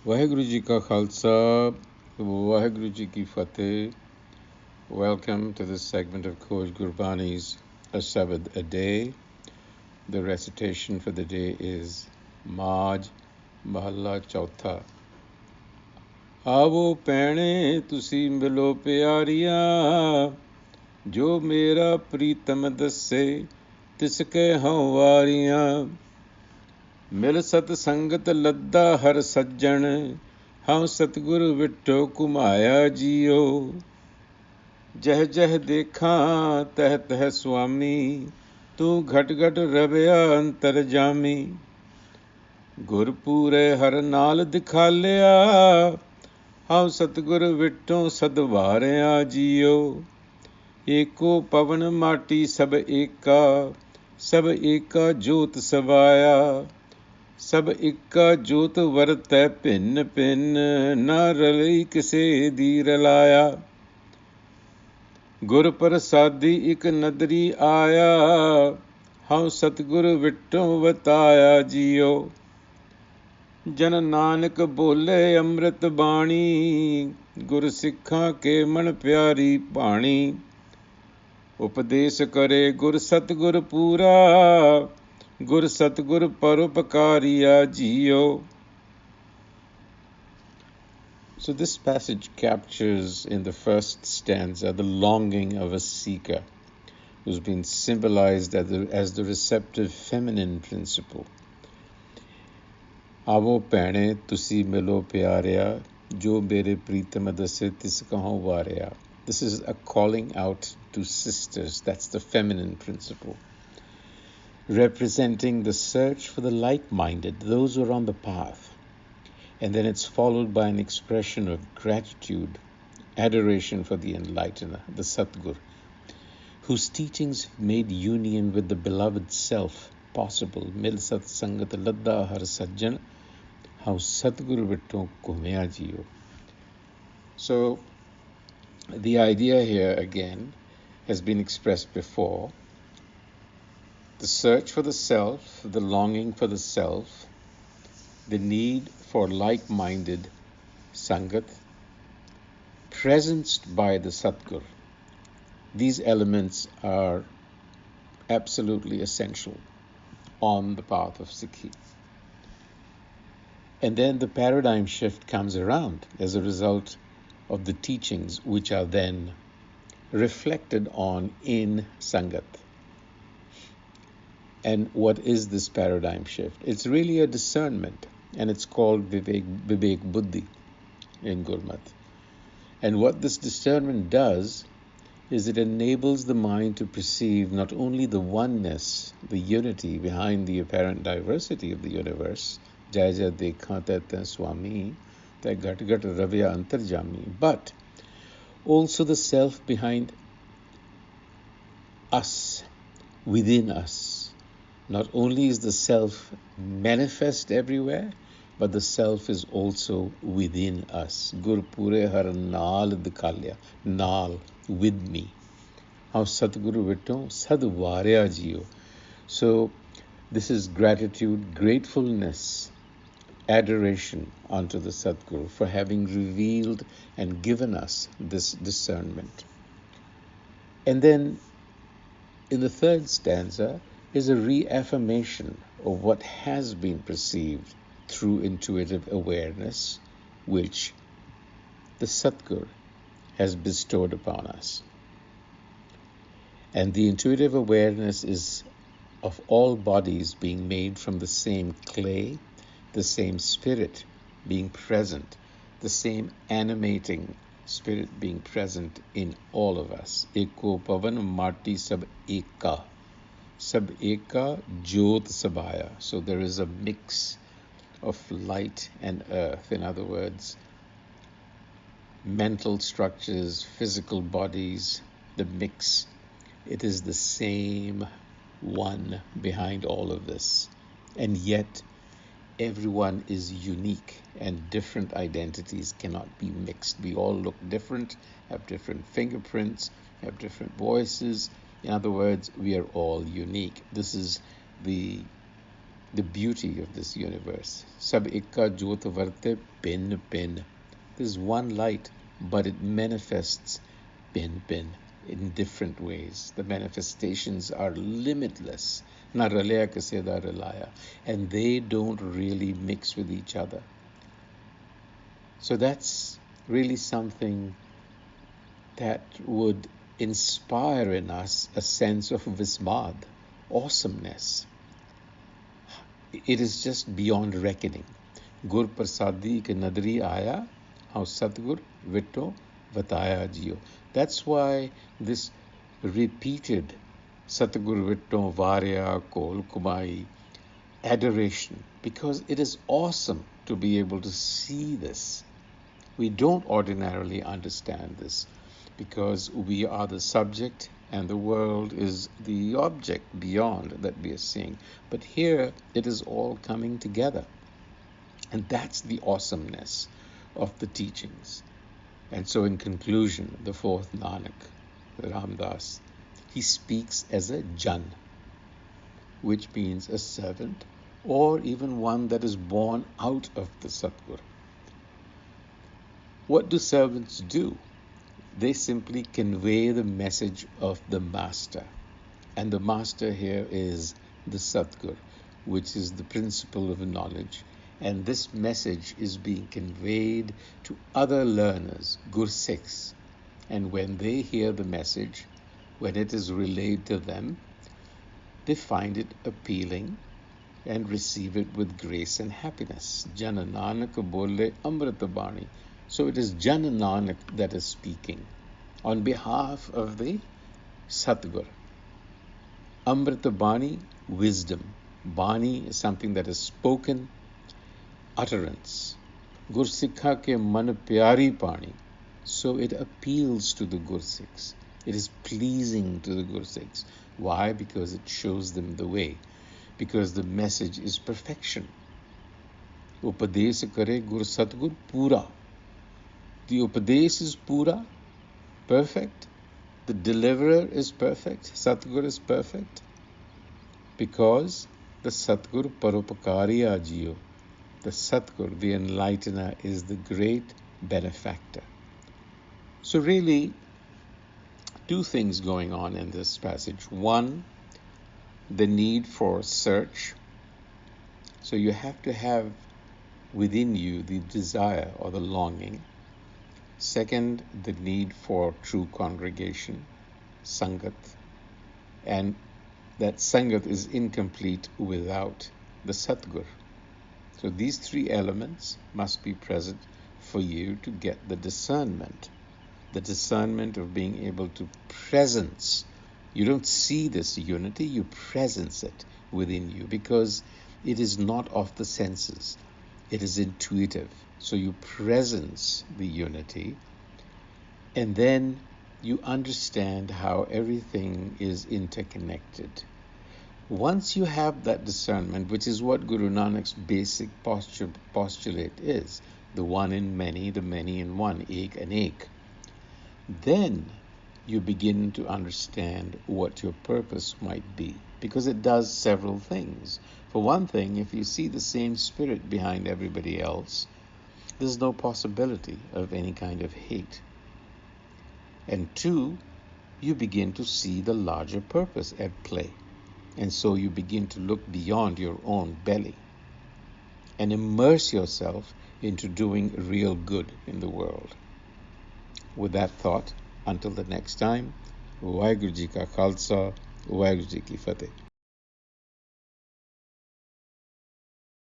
ਵਾਹਿਗੁਰੂ ਜੀ ਕਾ ਖਾਲਸਾ ਵਾਹਿਗੁਰੂ ਜੀ ਕੀ ਫਤਿਹ. Welcome to this segment of Khoj Gurbani's a-sabad-a-day. The recitation for the day is Maj Mahalla Chautha. Aavo Bhaine Tusi Milo ਪਿਆਰੀਆਂ ਜੋ ਮੇਰਾ ਪ੍ਰੀਤਮ ਦੱਸੇ ਤਿਸ ਕੇ ਹਉ ਵਾਰੀਆਂ ਮਿਲ ਸਤ ਸੰਗਤ ਲੱਦਾ ਹਰ ਸੱਜਣ ਹਉ ਸਤਿਗੁਰ ਵਿਟੋ ਘੁਮਾਇਆ ਜੀਓ ਜਹ ਜਹ ਦੇਖਾਂ ਤਹ ਤਹ ਸੁਆਮੀ ਤੂੰ ਘਟ ਘਟ ਰਵਿਆ ਅੰਤਰ ਜਾਮੀ ਗੁਰਪੂਰੇ ਹਰ ਨਾਲ ਦਿਖਾਲਿਆ ਹਉ ਸਤਿਗੁਰ ਵਿਟੋ ਸਦਵਾਰਿਆ ਜੀਓ ਏਕੋ ਪਵਨ ਮਾਟੀ ਸਭ ਏਕਾ ਜੋਤ ਸਵਾਇਆ ਸਭ ਇੱਕਾ ਜੋਤ ਵਰਤੈ ਭਿੰਨ ਭਿੰਨ ਨਾ ਰਲੀ ਕਿਸੇ ਦੀ ਰਲਾਇਆ ਗੁਰ ਪ੍ਰਸਾਦੀ ਇਕ ਨਦਰੀ ਆਇਆ ਹਉ ਸਤਿਗੁਰ ਵਿਟੋ ਵਤਾਇਆ ਜੀਓ ਜਨ ਨਾਨਕ ਬੋਲੇ ਅੰਮ੍ਰਿਤ ਬਾਣੀ ਗੁਰ ਸਿੱਖਾਂ ਕੇ ਮਨ ਪਿਆਰੀ ਬਾਣੀ ਉਪਦੇਸ਼ ਕਰੇ ਗੁਰ ਸਤਿਗੁਰ ਪੂਰਾ ਗੁਰ ਸਤਿਗੁਰ ਪਰਉਪਕਾਰੀਆ JIO. So this passage captures in the first stanza the longing of a seeker who's been symbolized as the receptive feminine principle. Aavo Bhaine Tusi Milo ਪਿਆਰਿਆ ਜੋ ਮੇਰੇ ਪ੍ਰੀਤਮ ਦਸੇ ਤਿਸ ਕਹਉ ਵਾਰਿਆ. This is a calling out to sisters. That's the feminine principle, representing the search for the like-minded, those who are on the path. And then it's followed by an expression of gratitude, adoration for the enlightener, the Satgur, whose teachings made union with the beloved self possible. Mil sat sangat ladda har sajjan, how Satgur vitto kumya jiyo. So the idea here again has been expressed before. The search for the self, the longing for the self, the need for like-minded sangat, presenced by the Satgur. These elements are absolutely essential on the path of Sikhi. And then the paradigm shift comes around as a result of the teachings, which are then reflected on in Sangat. And what is this paradigm shift? It's really a discernment, and it's called Vivek Buddhi in Gurmat. And what this discernment does is it enables the mind to perceive not only the oneness, the unity behind the apparent diversity of the universe, Jai Jai Dekha Tata Swami, that Ghat Ghat Ravya Antarjami, but also the self behind us, within us. Not only is the self manifest everywhere, but the self is also within us. Gurpure har naal dikhalya, naal, with me. How Satguru vitto sadvarya jiyo. So this is gratitude, gratefulness, adoration unto the Satguru for having revealed and given us this discernment. And then in the third stanza is a reaffirmation of what has been perceived through intuitive awareness, which the Satgur has bestowed upon us. And the intuitive awareness is of all bodies being made from the same clay, the same spirit being present, the same animating spirit being present in all of us. Eko pavan mati sab eka. Sab eka jot sabaya. So there is a mix of light and earth. In other words, mental structures, physical bodies, the mix. It is the same one behind all of this. And yet, everyone is unique and different identities cannot be mixed. We all look different, have different fingerprints, have different voices. In other words, we are all unique. This is the the beauty of this universe. Sab ikka jyot varte pin pin. There's one light, but it manifests pin pin in different ways. The manifestations are limitless. Na ralaya kaseda ralaya. And they don't really mix with each other. So that's really something that would inspire in us a sense of vismad, awesomeness. It is just beyond reckoning. Gur prasadi ke nadri aya, how Satgur vitto vataya jiyo. That's why this repeated Satgur vitto varya kol kumai adoration, because it is awesome to be able to see this. We don't ordinarily understand this because we are the subject and the world is the object beyond that we are seeing. But here it is all coming together. And that's the awesomeness of the teachings. And so in conclusion, the fourth Nanak, Ramdas, he speaks as a Jan, which means a servant, or even one that is born out of the Satgur. What do servants do? They simply convey the message of the master. And the master here is the Satgur, which is the principle of knowledge. And this message is being conveyed to other learners, Gursikhs. And when they hear the message, when it is relayed to them, they find it appealing and receive it with grace and happiness. Jana Nanak bole Amrita Bani. So it is Jana Nanak that is speaking on behalf of the Satgur. Amrita Bani, wisdom. Bani is something that is spoken, utterance. Gursikha ke man pyari pani. So it appeals to the Gursikhs. It is pleasing to the Gursikhs. Why? Because it shows them the way. Because the message is perfection. Upadesh kare Gur Satgur pura. The Upadesh is pura, perfect. The deliverer is perfect. Satgur is perfect. Because the Satgur Parupakari Ajiyo, the Satgur, the enlightener, is the great benefactor. So really, two things going on in this passage. One, the need for search. So you have to have within you the desire or the longing. Second, the need for true congregation, Sangat. And that Sangat is incomplete without the Satgur. So these three elements must be present for you to get the discernment of being able to presence. You don't see this unity, you presence it within you because it is not of the senses. It is intuitive. So you presence the unity and then you understand how everything is interconnected. Once you have that discernment, which is what Guru Nanak's basic postulate is, the one in many, the many in one, ek and ek, then you begin to understand what your purpose might be, because it does several things. For one thing, if you see the same spirit behind everybody else, there's no possibility of any kind of hate. And two, you begin to see the larger purpose at play. And so you begin to look beyond your own belly and immerse yourself into doing real good in the world. With that thought, until the next time, Waheguru Ji Ka Khalsa, Waheguru Ji Ki Fateh.